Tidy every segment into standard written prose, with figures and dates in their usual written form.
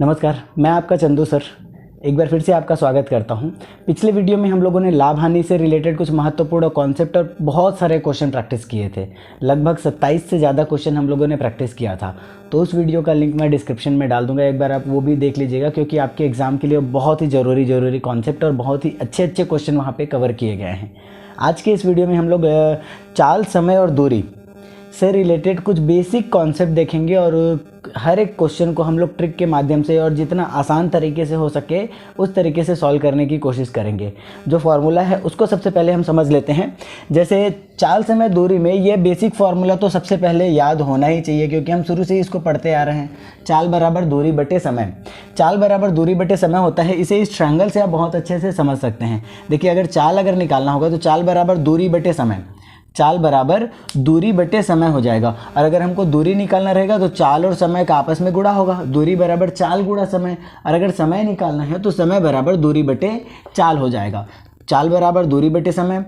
नमस्कार, मैं आपका चंदू सर एक बार फिर से आपका स्वागत करता हूं। पिछले वीडियो में हम लोगों ने लाभ हानि से रिलेटेड कुछ महत्वपूर्ण कॉन्सेप्ट और बहुत सारे क्वेश्चन प्रैक्टिस किए थे। लगभग 27 से ज़्यादा क्वेश्चन हम लोगों ने प्रैक्टिस किया था। तो उस वीडियो का लिंक मैं डिस्क्रिप्शन में डाल दूंगा, एक बार आप वो भी देख लीजिएगा, क्योंकि आपके एग्ज़ाम के लिए बहुत ही ज़रूरी कॉन्सेप्ट और बहुत ही अच्छे क्वेश्चन वहाँ पर कवर किए गए हैं। आज के इस वीडियो में हम लोग चाल, समय और दूरी से रिलेटेड कुछ बेसिक कॉन्सेप्ट देखेंगे और हर एक क्वेश्चन को हम लोग ट्रिक के माध्यम से और जितना आसान तरीके से हो सके उस तरीके से सॉल्व करने की कोशिश करेंगे। जो फार्मूला है उसको सबसे पहले हम समझ लेते हैं। जैसे चाल, समय, दूरी में ये बेसिक फार्मूला तो सबसे पहले याद होना ही चाहिए, क्योंकि हम शुरू से ही इसको पढ़ते आ रहे हैं। चाल बराबर दूरी बटे समय। चाल बराबर दूरी बटे समय होता है। इसे इस ट्रायंगल से आप बहुत अच्छे से समझ सकते हैं। देखिए, अगर निकालना होगा तो चाल बराबर दूरी बटे समय, चाल बराबर दूरी बटे समय हो जाएगा। और अगर हमको दूरी निकालना रहेगा तो चाल और समय का आपस में गुणा होगा, दूरी बराबर चाल गुणा समय। और अगर समय निकालना है तो समय बराबर दूरी बटे चाल हो जाएगा। चाल बराबर दूरी बटे समय,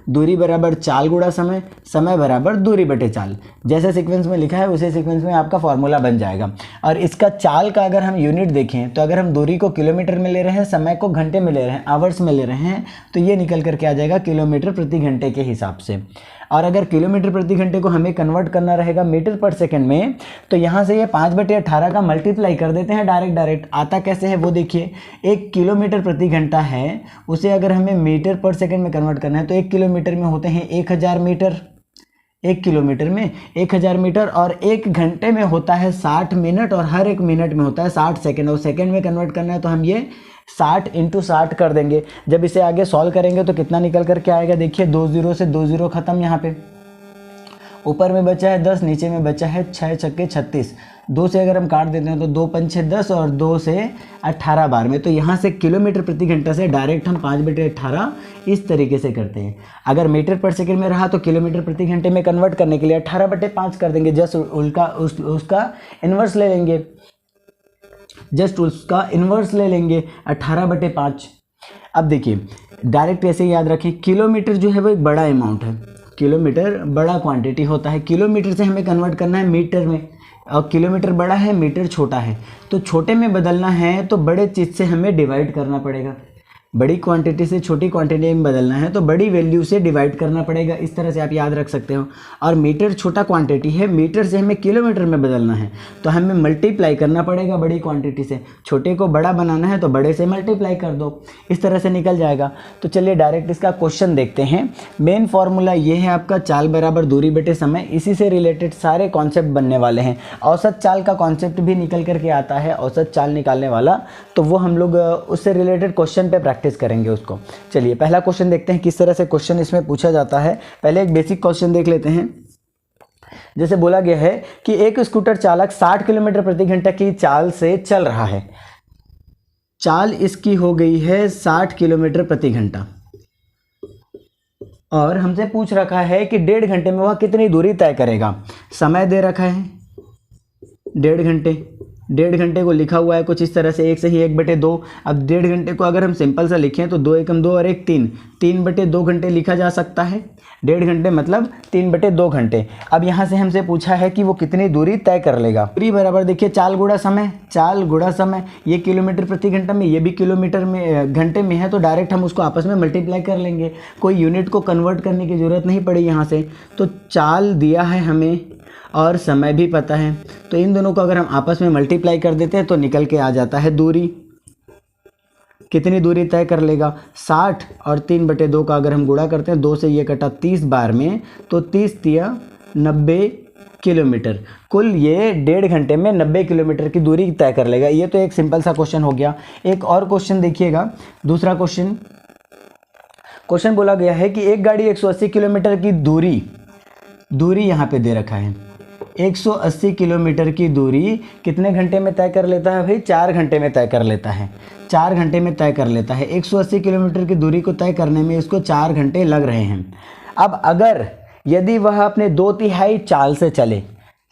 दूरी बराबर चाल गुणा समय, समय बराबर दूरी बटे चाल। जैसे सीक्वेंस में लिखा है उसी सीक्वेंस में आपका फॉर्मूला बन जाएगा। और इसका चाल का अगर हम यूनिट देखें तो अगर हम दूरी को किलोमीटर में ले रहे हैं, समय को घंटे में ले रहे हैं, आवर्स में ले रहे हैं, तो ये निकल करके आ जाएगा किलोमीटर प्रति घंटे के हिसाब से। और अगर किलोमीटर प्रति घंटे को हमें कन्वर्ट करना रहेगा मीटर पर सेकंड में, तो यहाँ से ये 5/18 का मल्टीप्लाई कर देते हैं डायरेक्ट। आता कैसे है वो देखिए। 1 किलोमीटर प्रति घंटा है, उसे अगर हमें मीटर पर सेकंड में कन्वर्ट करना है तो 1 किलोमीटर में होते हैं 1000 मीटर। 1 किलोमीटर में 1000 मीटर, और 1 घंटे में होता है 60 मिनट, और हर 1 मिनट में होता है 60 सेकंड। और सेकंड में कन्वर्ट करना है तो हम ये 60 × 60 कर देंगे। जब इसे आगे सॉल्व करेंगे तो कितना निकल करके आएगा, देखिए 2 0 से 2 0 खत्म। यहाँ पे ऊपर में बचा है 10, नीचे में बचा है 6 छक्के 36। 2 से अगर हम काट देते हैं तो 2 पंचे 10 और 2 से 18 बार में। तो यहाँ से किलोमीटर प्रति घंटा से डायरेक्ट हम 5/18 इस तरीके से करते हैं। अगर मीटर पर सेकंड में रहा तो किलोमीटर प्रति घंटे में कन्वर्ट करने के लिए 18/5 कर देंगे। जस्ट उसका इन्वर्स ले लेंगे, जस्ट उसका इन्वर्स ले लेंगे 18/5। अब देखिए, डायरेक्ट ऐसे ही याद रखें, किलोमीटर जो है वो एक बड़ा अमाउंट है। किलोमीटर बड़ा क्वांटिटी होता है। किलोमीटर से हमें कन्वर्ट करना है मीटर में, और किलोमीटर बड़ा है, मीटर छोटा है। तो छोटे में बदलना है तो बड़े चीज़ से हमें डिवाइड करना पड़ेगा। बड़ी क्वांटिटी से छोटी क्वांटिटी में बदलना है तो बड़ी वैल्यू से डिवाइड करना पड़ेगा। इस तरह से आप याद रख सकते हो। और मीटर छोटा क्वांटिटी है, मीटर से हमें किलोमीटर में बदलना है तो हमें मल्टीप्लाई करना पड़ेगा बड़ी क्वांटिटी से। छोटे को बड़ा बनाना है तो बड़े से मल्टीप्लाई कर दो, इस तरह से निकल जाएगा। तो चलिए डायरेक्ट इसका क्वेश्चन देखते हैं। मेन फॉर्मूला ये है आपका, चाल बराबर दूरी बटे समय। इसी से रिलेटेड सारे कॉन्सेप्ट बनने वाले हैं। औसत चाल का कॉन्सेप्ट भी निकल करके आता है, औसत चाल निकालने वाला, तो वो हम लोग उससे रिलेटेड क्वेश्चन पे प्रैक्टिस करेंगे उसको। चलिए पहला क्वेश्चन देखते हैं किस तरह से क्वेश्चन इसमें पूछा जाता है। पहले एक बेसिक क्वेश्चन देख लेते हैं। जैसे बोला गया है कि एक स्कूटर चालक 60 किलोमीटर प्रति घंटा की चाल से चल रहा है। चाल इसकी हो गई है 60 किलोमीटर प्रति घंटा, और हमसे पूछ रखा है कि 1.5 घंटे में वह कितनी दूरी तय करेगा। समय दे रखा है 1.5 घंटे। 1.5 घंटे को लिखा हुआ है कुछ इस तरह से, 1 से ही 1/2। अब 1.5 घंटे को अगर हम सिंपल सा लिखें तो 2 एकम 2 और 1 3, 3/2 घंटे लिखा जा सकता है। 1.5 घंटे मतलब 3/2 घंटे। अब यहाँ से हमसे पूछा है कि वो कितनी दूरी तय कर लेगा। दूरी बराबर देखिए चाल गुणा समय, चाल गुणा समय। ये किलोमीटर प्रति घंटा में, ये भी किलोमीटर में घंटे में है, तो डायरेक्ट हम उसको आपस में मल्टीप्लाई कर लेंगे। कोई यूनिट को कन्वर्ट करने की ज़रूरत नहीं पड़ी यहाँ से। तो चाल दिया है हमें और समय भी पता है, तो इन दोनों को अगर हम आपस में मल्टीप्लाई कर देते हैं तो निकल के आ जाता है दूरी। कितनी दूरी तय कर लेगा, 60 और 3/2 का अगर हम गुणा करते हैं, 2 से ये कटा 30 बार में, तो 30 तिया 90 किलोमीटर। कुल ये 1.5 घंटे में 90 किलोमीटर की दूरी तय कर लेगा। ये तो एक सिंपल सा क्वेश्चन हो गया। एक और क्वेश्चन देखिएगा, दूसरा क्वेश्चन बोला गया है कि एक गाड़ी 180 किलोमीटर की दूरी यहाँ पे दे रखा है। 180 किलोमीटर की दूरी कितने घंटे में तय कर लेता है भाई, 4 घंटे में तय कर लेता है। 4 घंटे में तय कर लेता है। 180 किलोमीटर की दूरी को तय करने में इसको 4 घंटे लग रहे हैं। अब अगर यदि वह अपने 2/3 चाल से चले,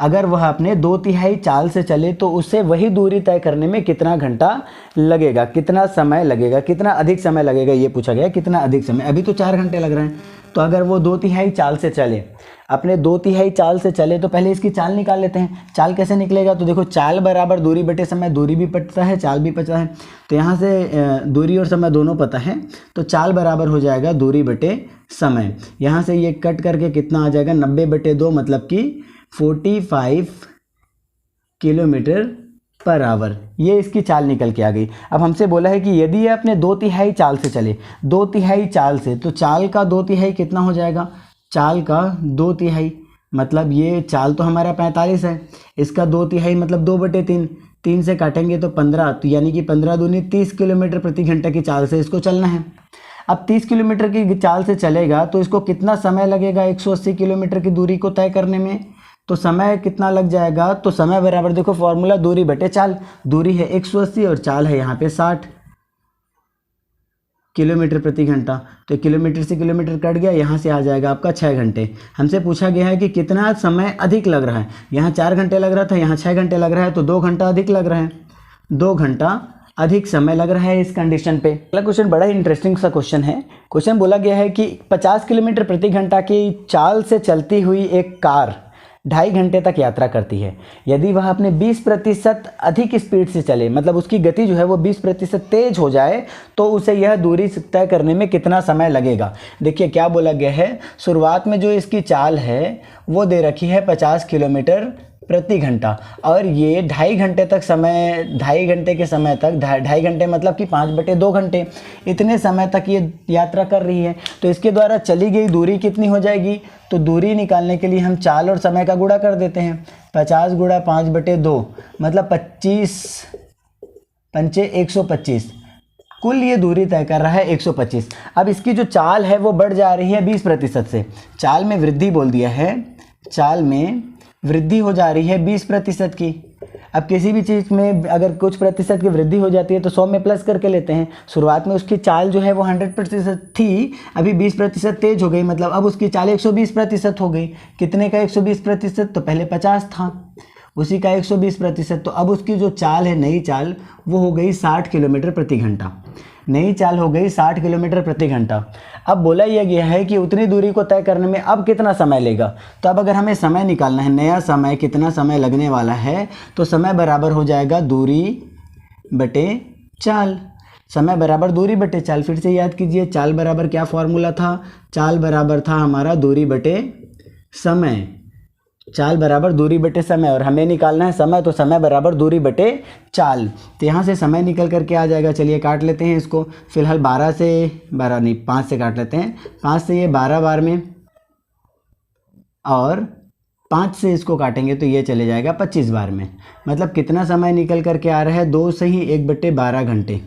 अगर वह अपने 2/3 चाल से चले तो उससे वही दूरी तय करने में कितना घंटा लगेगा, कितना समय लगेगा, कितना अधिक समय लगेगा, ये पूछा गया कितना अधिक समय। अभी तो 4 घंटे लग रहे हैं, तो अगर वो 2/3 चाल से चले, अपने 2/3 चाल से चले, तो पहले इसकी चाल निकाल लेते हैं। चाल कैसे निकलेगा, तो देखो चाल बराबर दूरी बटे समय, दूरी भी पता है चाल भी पता है, तो यहाँ से दूरी और समय दोनों पता है, तो चाल बराबर हो जाएगा दूरी बटे समय। यहाँ से ये कट करके कितना आ जाएगा, 90/2, मतलब कि 45 किलोमीटर पर आवर। ये इसकी चाल निकल के आ गई। अब हमसे बोला है कि यदि ये अपने 2/3 चाल से चले, 2/3 चाल से, तो चाल का 2/3 कितना हो जाएगा, चाल का 2/3 मतलब ये चाल तो हमारा 45 है, इसका 2/3 मतलब 2/3, 3 से काटेंगे तो 15, तो यानी कि 15 दूनी 30 किलोमीटर प्रति घंटा की चाल से इसको चलना है। अब 30 किलोमीटर की चाल से चलेगा तो इसको कितना समय लगेगा 180 किलोमीटर की दूरी को तय करने में, तो समय कितना लग जाएगा, तो समय बराबर देखो फॉर्मूला दूरी बटे चाल, दूरी है 180 और चाल है यहाँ पे 60 किलोमीटर प्रति घंटा, तो किलोमीटर से किलोमीटर कट गया, यहाँ से आ जाएगा आपका 6 घंटे। हमसे पूछा गया है कि कितना समय अधिक लग रहा है, यहाँ 4 घंटे लग रहा था, यहाँ 6 घंटे लग रहा है, तो 2 घंटा अधिक लग रहा है, 2 घंटा अधिक समय लग रहा है इस कंडीशन पे। अगला क्वेश्चन बड़ा ही इंटरेस्टिंग सा क्वेश्चन है। क्वेश्चन बोला गया है कि 50 किलोमीटर प्रति घंटा की चाल से चलती हुई एक कार 2.5 घंटे तक यात्रा करती है। यदि वह अपने 20% अधिक स्पीड से चले, मतलब उसकी गति जो है वो 20% तेज हो जाए, तो उसे यह दूरी तय करने में कितना समय लगेगा। देखिए क्या बोला गया है, शुरुआत में जो इसकी चाल है वो दे रखी है 50 किलोमीटर प्रति घंटा, और ये 2.5 घंटे तक समय, 2.5 घंटे के समय तक, 2.5 घंटे मतलब कि 5/2 घंटे, इतने समय तक ये यात्रा कर रही है। तो इसके द्वारा चली गई दूरी कितनी हो जाएगी, तो दूरी निकालने के लिए हम चाल और समय का गुणा कर देते हैं। 50 गुणा 5/2 मतलब 25 पंचे 125, कुल ये दूरी तय कर रहा है 125। अब इसकी जो चाल है वो बढ़ जा रही है 20% से, चाल में वृद्धि बोल दिया है, चाल में वृद्धि हो जा रही है 20% की। अब किसी भी चीज़ में अगर कुछ प्रतिशत की वृद्धि हो जाती है तो 100 में प्लस करके लेते हैं। शुरुआत में उसकी चाल जो है वो 100% थी, अभी 20% तेज हो गई, मतलब अब उसकी चाल 120% हो गई। कितने का 120%, तो पहले 50 था, उसी का 120%, तो अब उसकी जो चाल है, नई चाल, वो हो गई 60 किलोमीटर प्रति घंटा। नई चाल हो गई 60 किलोमीटर प्रति घंटा। अब बोला यह गया है कि उतनी दूरी को तय करने में अब कितना समय लेगा, तो अब अगर हमें समय निकालना है, नया समय कितना समय लगने वाला है, तो समय बराबर हो जाएगा दूरी बटे चाल। समय बराबर दूरी बटे चाल। फिर से याद कीजिए, चाल बराबर क्या फॉर्मूला था, चाल बराबर था हमारा दूरी बटे समय, चाल बराबर दूरी बटे समय, और हमें निकालना है समय, तो समय बराबर दूरी बटे चाल। तो यहाँ से समय निकल करके आ जाएगा। चलिए काट लेते हैं इसको, फिलहाल 5 से काट लेते हैं, 5 से ये 12 बार में, और 5 से इसको काटेंगे तो ये चले जाएगा 25 बार में। मतलब कितना समय निकल करके आ रहा है, 2 से ही 1/12 घंटे,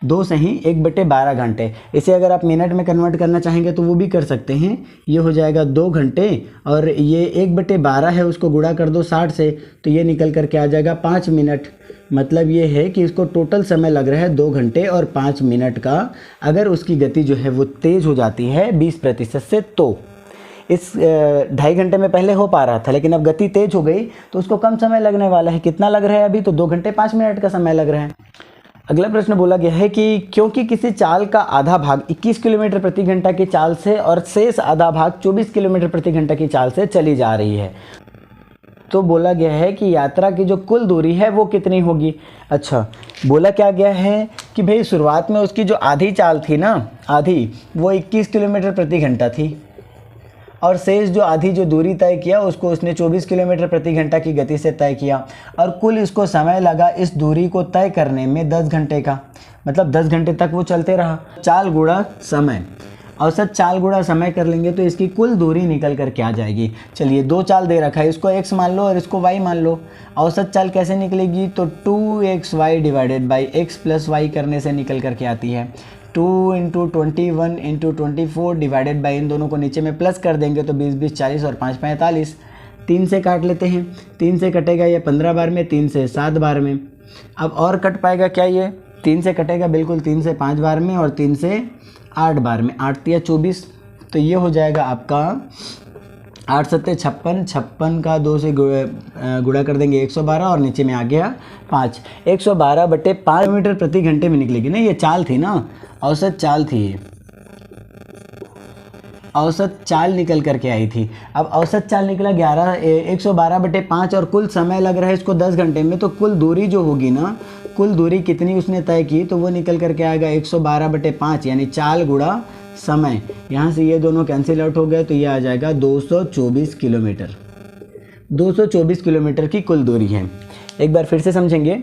2 से ही 1/12 घंटे। इसे अगर आप मिनट में कन्वर्ट करना चाहेंगे तो वो भी कर सकते हैं। ये हो जाएगा 2 घंटे, और ये 1/12 है, उसको गुणा कर दो 60 से, तो ये निकल करके आ जाएगा 5 मिनट। मतलब ये है कि इसको टोटल समय लग रहा है 2 घंटे और 5 मिनट का। अगर उसकी गति जो है वो तेज़ हो जाती है 20% से, तो इस 2.5 घंटे में पहले हो पा रहा था, लेकिन अब गति तेज हो गई तो उसको कम समय लगने वाला है। कितना लग रहा है अभी, तो 2 घंटे 5 मिनट का समय लग रहा है। अगला प्रश्न बोला गया है कि क्योंकि किसी चाल का आधा भाग 21 किलोमीटर प्रति घंटा की चाल से और शेष आधा भाग 24 किलोमीटर प्रति घंटा की चाल से चली जा रही है, तो बोला गया है कि यात्रा की जो कुल दूरी है वो कितनी होगी। अच्छा, बोला क्या गया है कि भाई शुरुआत में उसकी जो आधी चाल थी ना, आधी, वो 21 किलोमीटर प्रति घंटा थी, और शेष जो आधी जो दूरी तय किया उसको उसने 24 किलोमीटर प्रति घंटा की गति से तय किया, और कुल इसको समय लगा इस दूरी को तय करने में 10 घंटे का। मतलब 10 घंटे तक वो चलते रहा। चाल गुणा समय, औसत चाल गुणा समय कर लेंगे तो इसकी कुल दूरी निकल कर क्या जाएगी। चलिए 2 चाल दे रखा है, इसको x मान लो और इसको y मान लो। औसत चाल कैसे निकलेगी, तो 2xy divided by x plus y करने से निकल कर के आती है। 2 × 21 × 24 डिवाइडेड बाई, इन दोनों को नीचे में प्लस कर देंगे तो 20 20 40 और 5 45। 3 से काट लेते हैं, 3 से कटेगा ये 15 बार में, 3 से 7 बार में। अब और कट पाएगा क्या ये, 3 से कटेगा बिल्कुल, 3 से 5 बार में और 3 से 8 बार में, 8 या 24। तो ये हो जाएगा आपका 8 सत्ते 56, 56 का 2 से गुणा कर देंगे 112 और नीचे में आ गया 5। 112/5 किलोमीटर प्रति घंटे में निकलेगी ना, ये चाल थी ना, औसत चाल थी ये, औसत चाल निकल करके आई थी। अब औसत चाल निकला 112/5 और कुल समय लग रहा है इसको 10 घंटे में, तो कुल दूरी जो होगी ना, कुल दूरी कितनी उसने तय की, तो वो निकल करके आएगा 112/5 यानी चाल गुणा समय। यहाँ से ये दोनों कैंसिल आउट हो गए तो ये आ जाएगा 224 किलोमीटर। 224 किलोमीटर की कुल दूरी है। एक बार फिर से समझेंगे।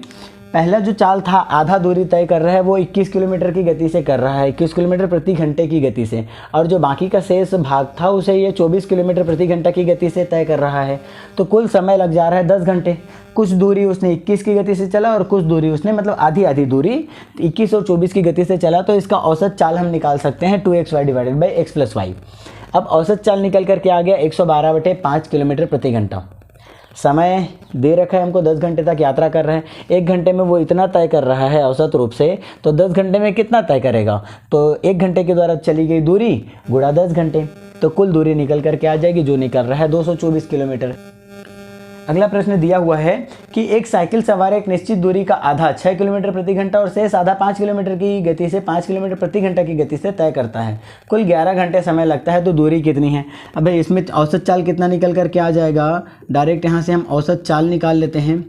पहला जो चाल था आधा दूरी तय कर रहा है वो 21 किलोमीटर की गति से कर रहा है, 21 किलोमीटर प्रति घंटे की गति से, और जो बाकी का शेष भाग था उसे ये 24 किलोमीटर प्रति घंटा की गति से तय कर रहा है। तो कुल समय लग जा रहा है 10 घंटे। कुछ दूरी उसने 21 की गति से चला और कुछ दूरी उसने मतलब आधी आधी दूरी 21 और 24 की गति से चला, तो इसका औसत चाल हम निकाल सकते हैं 2xy divided by x + y। अब औसत चाल निकल करके आ गया 112/5 किलोमीटर प्रति घंटा। समय दे रखा है हमको 10 घंटे तक यात्रा कर रहे हैं, 1 घंटे में वो इतना तय कर रहा है औसत रूप से, तो 10 घंटे में कितना तय करेगा, तो 1 घंटे के द्वारा चली गई दूरी गुणा 10 घंटे, तो कुल दूरी निकल करके आ जाएगी जो निकल रहा है 224 किलोमीटर। अगला प्रश्न दिया हुआ है कि एक साइकिल सवार एक निश्चित दूरी का आधा 6 किलोमीटर प्रति घंटा और शेष आधा 5 किलोमीटर की गति से 5 किलोमीटर प्रति घंटा की गति से तय करता है, कुल 11 घंटे समय लगता है, तो दूरी कितनी है। अब भाई इसमें औसत चाल कितना निकल कर क्या आ जाएगा, डायरेक्ट यहाँ से हम औसत चाल निकाल लेते हैं।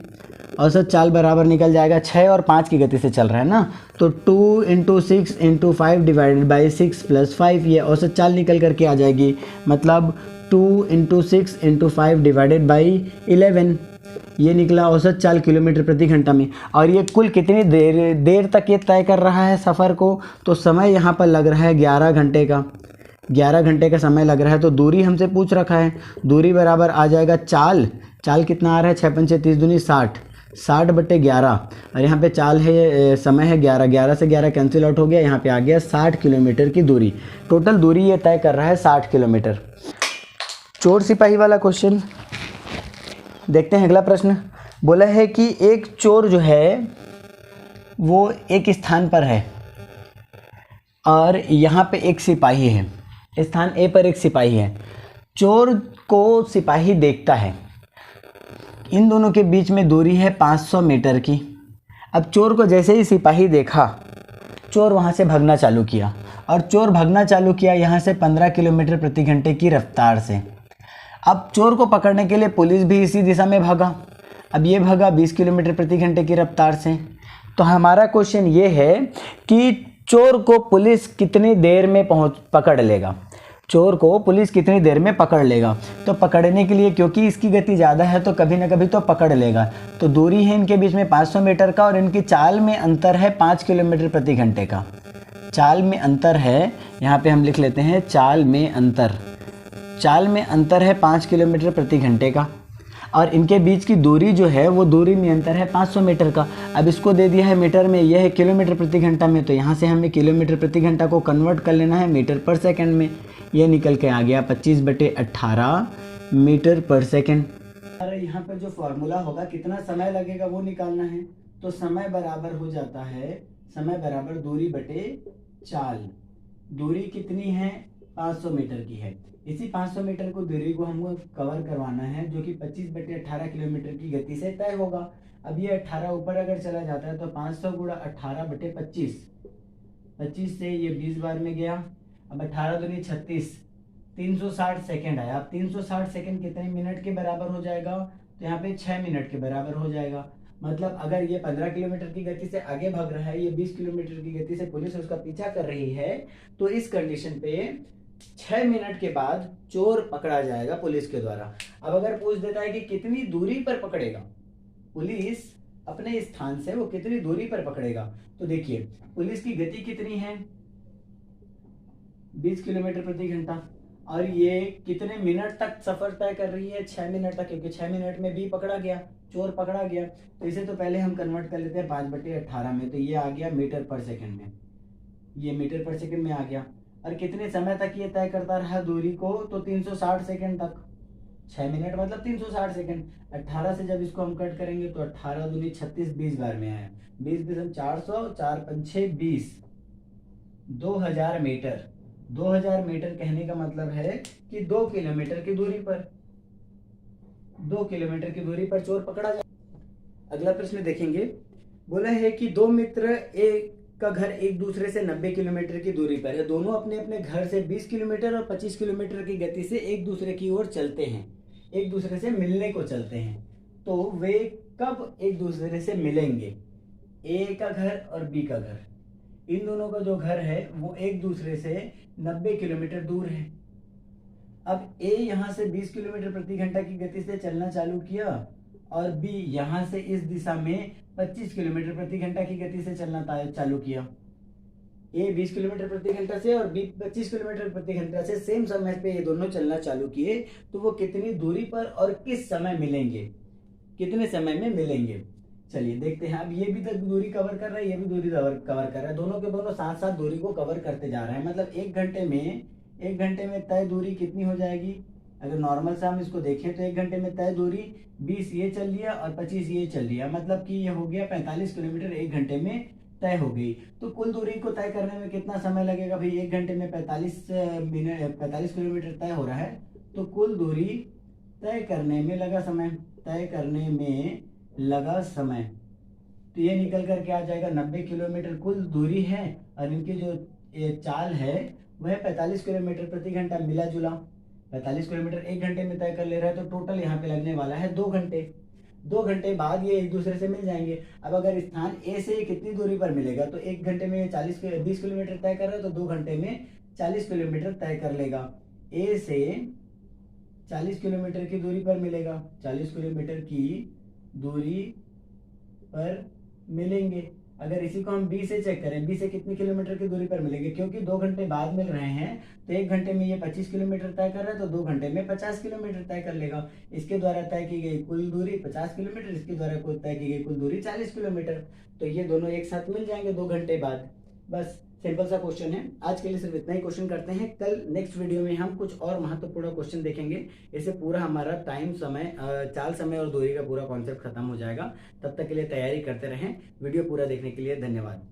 औसत चाल बराबर निकल जाएगा 6 और 5 की गति से चल रहा है ना, तो 2 × 6 × 5 डिवाइडेड बाई 6 + 5 ये औसत चाल निकल करके आ जाएगी, मतलब 2 × 6 × 5 डिवाइडेड बाई 11, ये निकला औसत चाल किलोमीटर प्रति घंटा में। और ये कुल कितनी देर तक ये तय कर रहा है सफ़र को, तो समय यहाँ पर लग रहा है 11 घंटे का, 11 घंटे का समय लग रहा है। तो दूरी हमसे पूछ रखा है, दूरी बराबर आ जाएगा चाल कितना आ रहा है, 6 × 5 = 30 दूनी 60, 60/11 और यहाँ पे चाल है, समय है 11, 11 से 11 कैंसिल आउट हो गया, यहाँ पे आ गया 60 किलोमीटर की दूरी। टोटल दूरी ये तय कर रहा है 60 किलोमीटर। चोर सिपाही वाला क्वेश्चन देखते हैं। अगला प्रश्न बोला है कि एक चोर जो है वो एक स्थान पर है और यहाँ पे एक सिपाही है, स्थान ए पर एक सिपाही है। चोर को सिपाही देखता है, इन दोनों के बीच में दूरी है 500 मीटर की। अब चोर को जैसे ही सिपाही देखा, चोर वहाँ से भागना चालू किया और चोर भागना चालू किया यहाँ से 15 किलोमीटर प्रति घंटे की रफ्तार से। अब चोर को पकड़ने के लिए पुलिस भी इसी दिशा में भागा, अब ये भागा 20 किलोमीटर प्रति घंटे की रफ्तार से। तो हमारा क्वेश्चन ये है कि चोर को पुलिस कितनी देर में पकड़ लेगा, चोर को पुलिस कितनी देर में पकड़ लेगा। तो पकड़ने के लिए क्योंकि इसकी गति ज़्यादा है तो कभी ना कभी तो पकड़ लेगा। तो दूरी है इनके बीच में 500 मीटर का और इनकी चाल में अंतर है 5 किलोमीटर प्रति घंटे का। चाल में अंतर है, यहाँ पे हम लिख लेते हैं चाल में अंतर, चाल में अंतर है 5 किलोमीटर प्रति घंटे का और इनके बीच की दूरी जो है वो दूरी में अंतर है 500 मीटर का। अब इसको दे दिया है मीटर में, यह है किलोमीटर प्रति घंटा में, तो यहाँ से हमें किलोमीटर प्रति घंटा को कन्वर्ट कर लेना है मीटर पर सेकंड में। ये निकल के आ गया 25/18 मीटर पर सेकंड। यहाँ पर जो फॉर्मूला होगा कितना समय लगेगा वो निकालना है, तो समय बराबर हो जाता है, समय बराबर दूरी बटे चाल। दूरी कितनी है, 500 मीटर की है। इसी 500 मीटर को दूरी को हमको कवर करवाना है जो कि 25/18 किलोमीटर की गति से तय होगा। अब ये 18 ऊपर अगर चला जाता है तो 500 × 18/25, 25 से ये 20 बार में गया। अब 18 दूनी 36, 360 सेकेंड आया। अब 360 सेकेंड कितने मिनट के बराबर हो जाएगा, तो यहाँ पे 6 मिनट के बराबर हो जाएगा। मतलब अगर ये 15 किलोमीटर की गति से आगे भाग रहा है, ये 20 किलोमीटर की गति से पुलिस उसका पीछा कर रही है, तो इस कंडीशन पे 6 मिनट के बाद चोर पकड़ा जाएगा पुलिस के द्वारा। अब अगर पूछ देता है कि कितनी दूरी पर पकड़ेगा पुलिस अपने स्थान से, वो कितनी दूरी पर पकड़ेगा, तो देखिए पुलिस की गति कितनी है 20 किलोमीटर प्रति घंटा और ये कितने मिनट तक सफर तय कर रही है, 6 मिनट तक, क्योंकि 6 मिनट में भी पकड़ा गया, चोर पकड़ा गया। तो इसे तो पहले हम कन्वर्ट कर लेते हैं 5/18 में, तो ये आ गया मीटर पर सेकंड में, ये मीटर पर सेकंड में आ गया। और कितने समय तक ये तय करता रहा दूरी को, तो 360 सेकंड तक। 6 मिनट मतलब 360 सेकंड। 18 से जब इसको हम कट करेंगे तो 18 दूनी 36, 20 बार में आया, 20 400, 4 5 6 20, 2000 मीटर। 2000 मीटर कहने का मतलब है कि 2 किलोमीटर की दूरी पर, 2 किलोमीटर की दूरी पर चोर पकड़ा जाए। अगला प्रश्न देखेंगे। बोला है कि दो मित्र एक का घर एक दूसरे से 90 किलोमीटर की दूरी पर है। दोनों अपने अपने घर से 20 किलोमीटर और 25 किलोमीटर की गति से एक दूसरे की ओर चलते हैं, एक दूसरे से मिलने को चलते हैं। तो वे कब एक दूसरे से मिलेंगे? ए का घर और बी का घर, इन दोनों का जो घर है वो एक दूसरे से 90 किलोमीटर दूर है। अब ए यहाँ से 20 किलोमीटर प्रति घंटा की गति से चलना चालू किया और बी यहाँ से इस दिशा में 25 किलोमीटर प्रति घंटा की गति से चलना चालू किया। ए 20 किलोमीटर प्रति घंटा से और बी 25 किलोमीटर प्रति घंटा से सेम समय पे ये दोनों चलना चालू किए, तो वो कितनी दूरी पर और किस समय मिलेंगे, कितने समय में मिलेंगे? चलिए देखते हैं। अब ये भी तक दूरी कवर कर रहा है, ये भी दूरी कवर कर रहा है, दोनों के दोनों साथ साथ दूरी को कवर करते जा रहे हैं। मतलब एक घंटे में तय दूरी कितनी हो जाएगी? अगर नॉर्मल से हम इसको देखें तो एक घंटे में तय दूरी 20 ये चल लिया और 25 ये चल लिया, मतलब कि ये हो गया 45 किलोमीटर एक घंटे में तय हो गई। तो कुल दूरी को तय करने में कितना समय लगेगा भाई? एक घंटे में 45 किलोमीटर तय हो रहा है, तो कुल दूरी तय करने में लगा समय, तय करने में लगा समय, तो ये निकल करके आ जाएगा 90 किलोमीटर कुल दूरी है और इनकी जो चाल है वह 45 किलोमीटर प्रति घंटा, मिला जुला 45 किलोमीटर एक घंटे में तय कर ले रहा है, तो टोटल यहाँ पे लगने वाला है 2 घंटे। 2 घंटे बाद ये एक दूसरे से मिल जाएंगे। अब अगर स्थान ए से कितनी दूरी पर मिलेगा, तो एक घंटे में 20 किलोमीटर तय कर रहा है, तो 2 घंटे में 40 किलोमीटर तय कर लेगा। ए से 40 किलोमीटर की दूरी पर मिलेगा, 40 किलोमीटर की दूरी पर मिलेंगे। अगर इसी को हम बी से चेक करें, बी से कितनी किलोमीटर की दूरी पर मिलेंगे, क्योंकि 2 घंटे बाद मिल रहे हैं, तो एक घंटे में ये 25 किलोमीटर तय कर रहा है, तो 2 घंटे में 50 किलोमीटर तय कर लेगा। इसके द्वारा तय की गई कुल दूरी 50 किलोमीटर, इसके द्वारा तय की गई कुल दूरी 40 किलोमीटर, तो ये दोनों एक साथ मिल जाएंगे 2 घंटे बाद। बस सिंपल सा क्वेश्चन है। आज के लिए सिर्फ इतना ही क्वेश्चन करते हैं। कल नेक्स्ट वीडियो में हम कुछ और महत्वपूर्ण क्वेश्चन देखेंगे। इससे पूरा हमारा टाइम, समय, चाल, समय और दूरी का पूरा कॉन्सेप्ट खत्म हो जाएगा। तब तक के लिए तैयारी करते रहें। वीडियो पूरा देखने के लिए धन्यवाद।